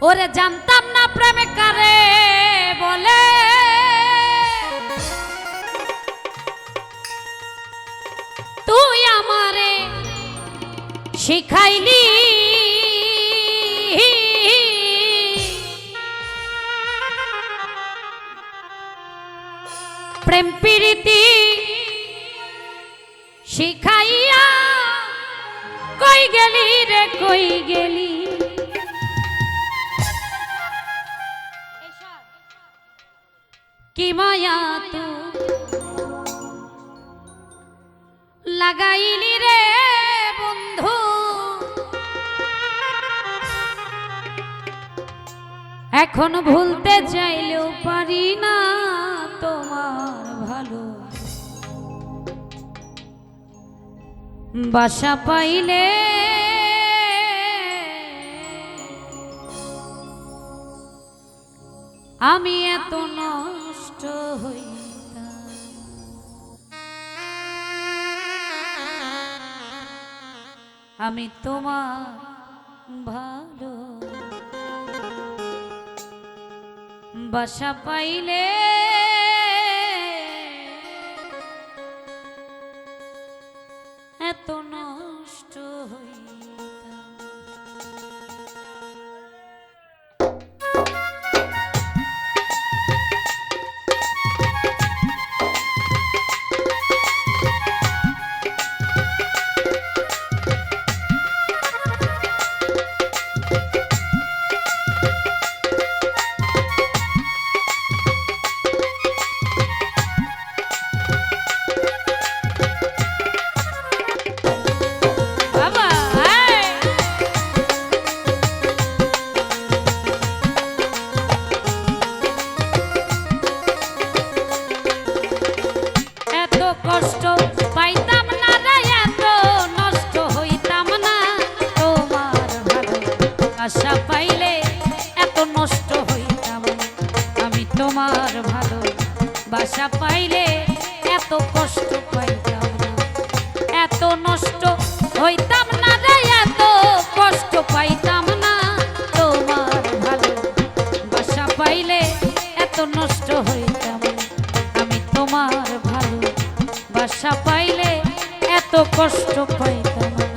ওরে জানতাম না প্রেম কারে বলে, তুই আমারে শিখাইলি। প্রেম প্রীতি শিখাইয়া কই গেলি রে কই গেলি। কি মায়া তো লাগাইলি রে বন্ধু, এখন ভুলতে চাইলেও পারি না তোমার ভালো বাসা পাইলে। আমি এত নষ্ট হইতাম, আমি তোমার ভালো বাসা পাইলে। এত নষ্ট হইতাম। আশা পাইলে এত নষ্ট হইতাম, আমি তোমার ভালো বাসা পাইলে এত কষ্ট পাইতাম না। এত নষ্ট হইতাম না রে, এত কষ্ট পাইতাম না। তোমার ভালো বাসা পাইলে এত নষ্ট হইতাম, আমি তোমার ভালো বাসা পাইলে এত কষ্ট পাইতাম না।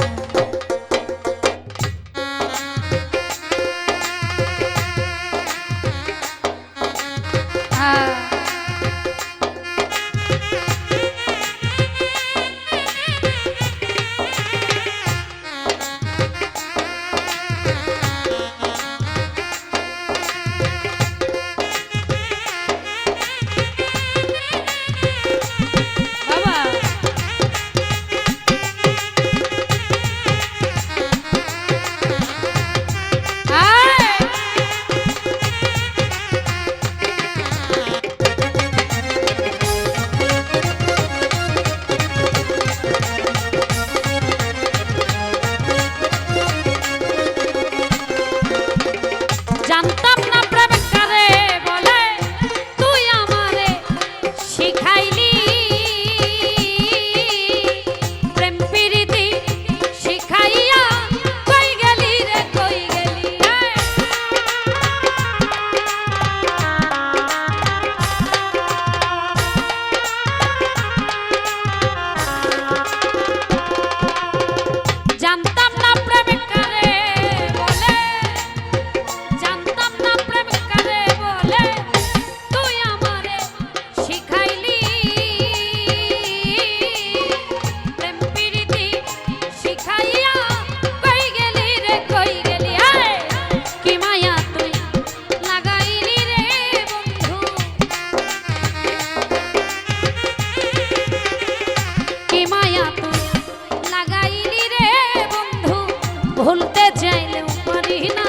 ভুলতে চাইলেও পারি না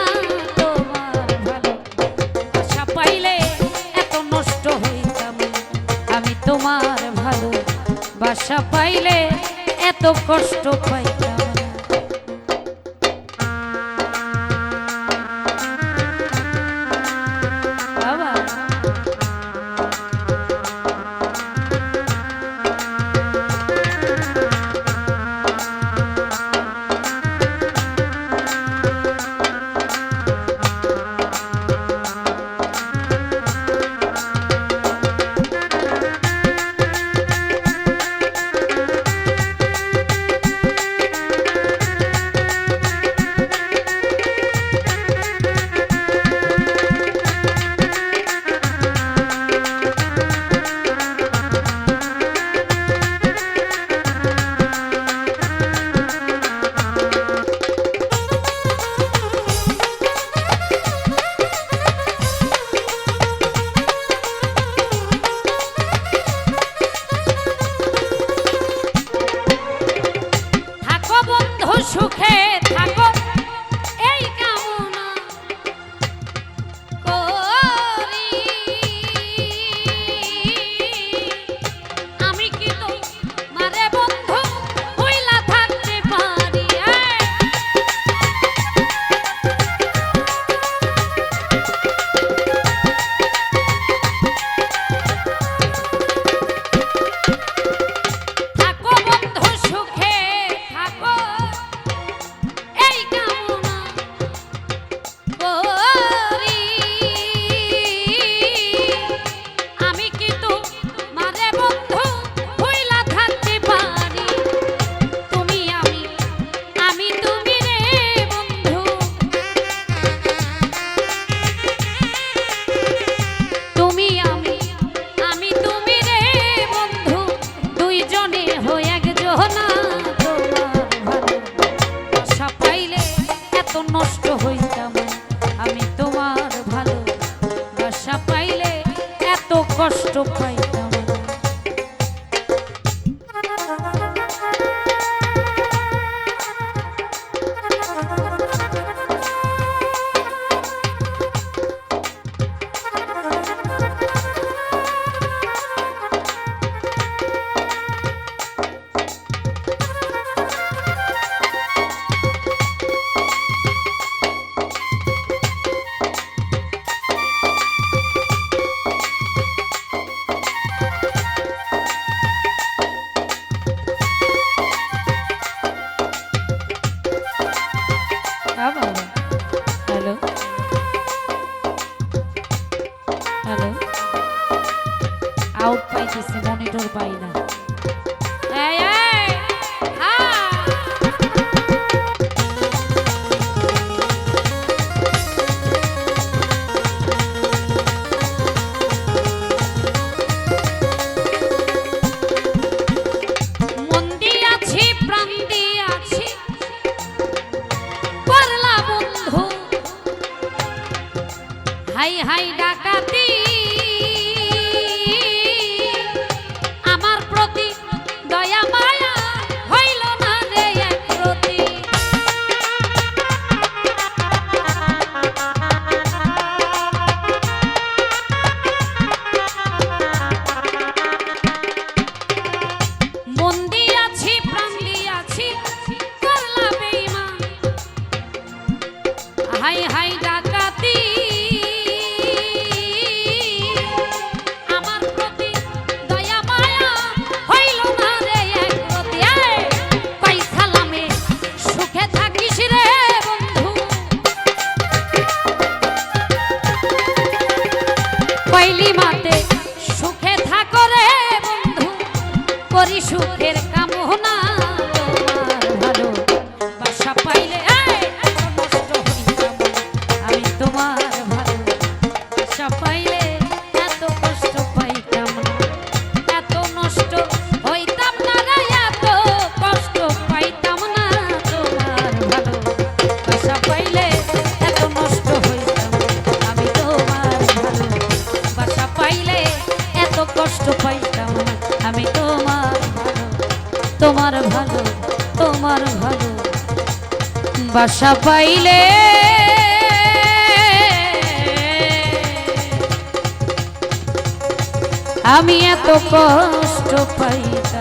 তোমার ভালো বাসা পাইলে এত নষ্ট হইতাম, আমি তোমার ভালো বাসা পাইলে এত কষ্ট পাইতাম। এত কষ্ট পাইতাম না। হ্যালো হ্যালো, আউট পাইতেছে, মনিটর পাই না। এই, এই, হ্যাঁ। মন দিয়াছি, প্রাণ দিয়াছি, পারলা বন্ধু হাই হাই ডাকাতি আমার প্রতি দয়া মায়া হইল না রে এক প্রতি। মন দিয়াছি, প্রাণ দিয়াছি, করলা বেঈমান হাই হাই ডাকাতি আমার প্রতি দয়া মায়া হইল না রে এক প্রতি। পাইসালামে সুখে থাকিস রে বন্ধু, পয়লি মাতে সুখে থাকো রে বন্ধু, করি সুখের কামনা তোমার ভালো বাসা পাইলে নষ্ট হইতাম আমি তোমার ভালো বাসা পাইলে এত কষ্ট পাইতাম না, এত নষ্ট হইতাম না রে, এত কষ্ট পাইতাম না তোমার ভালো বাসা পাইলে এত নষ্ট হইতাম আমি তোমার ভালো বাসা পাইলে এত কষ্ট পাইতাম না আমি তোমার ভালো, তোমার ভালো, তোমার ভালো বাসা পাইলে আমি এত কষ্ট পাইতাম।